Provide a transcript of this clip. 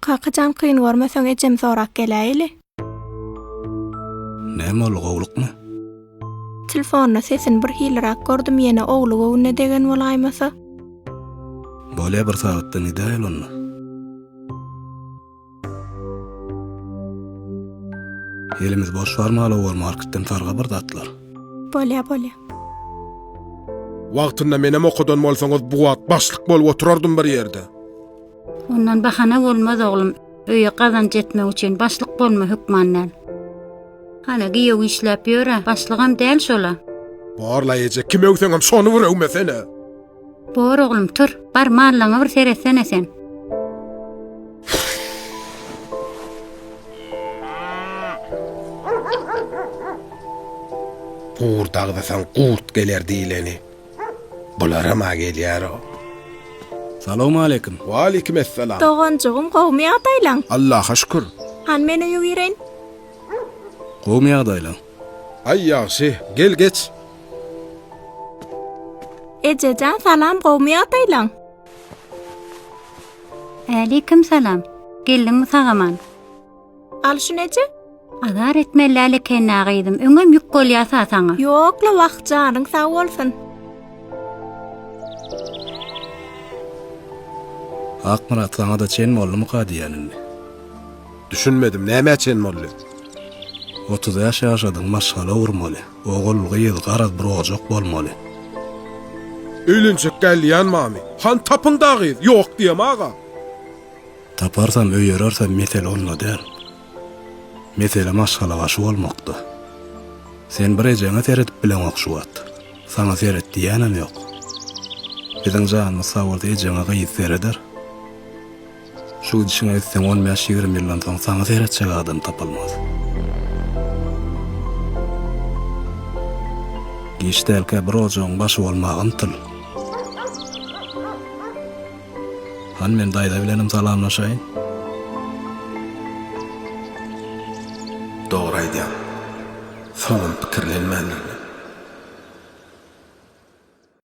Kakacan kıyın görmeseň ejem sorak geläýili. Näme ol gowlukmy? Telefonna sesin bir hilerak gördüm ýene ogly gowuna degen bolaýmasa. Bolýa bir saatdan ideýil onu. Elimiz boş barmaly ol marketden targa bir datlar. Bolýa. Wagtynda menem okudan bolsaňyz bu wagt başlyk bolup oturardym bir ýerde. Ondan bahana bolmaz oglum. Öýe gazanç etmek üçin başlyk bolma hükmanlar. Hana giýew işläp ýöre, başlygam däl şola. Barla ýeje kim öwseňem şonu wuragmesene. Bor oglum tur, bar mallaňa bir seretsene sen. Gurdagda sen gurt geler diýleni. Bulara ma gelýär o. Salamu aleykum. Wa aleykum esselam. Dogancygym gowmy ýagdaýlaň. Allah'a şükür. Han meni ýügiren. Gowmy ýagdaýlaň. Ay ýaxşy, gel geç. Ejejan salam gowmy ýagdaýlaň. Aleykum salam. Geldiňmi sagaman? Al şu neje? Azar etmelläle kenägidim. Öňem ýük bolýasa saňa. Ýokla wagtjaryň sag bolsun. Akmırat sana da çen mollu mu kadiyanini? Düşünmedim, näme çen molly? 30 yaş yaşadın maşgala urmaly. Ogullygy ýyl garaz bir ojak bolmaly. Öýlenjek gelýän mami. Han tapyndagy ýok diýem aga. Taparsam öýerersem mesele onna der. Mesele maşgala başy bolmakda. Sen bir ejene seredip bilen okşuwat. Sana seret diýenem ýok. Biziň janymy sawurda ejene gaýy sereder. Şu dişine etsen 15-20 ýyldan soň sana seretçek adam tapylmaz. Gişdelke bir ojagyň başy bolmagyn tyl. Han men daýda bilenim salamlaşaýyn. Dogry aýdýar. Soňam pikirlenmändir.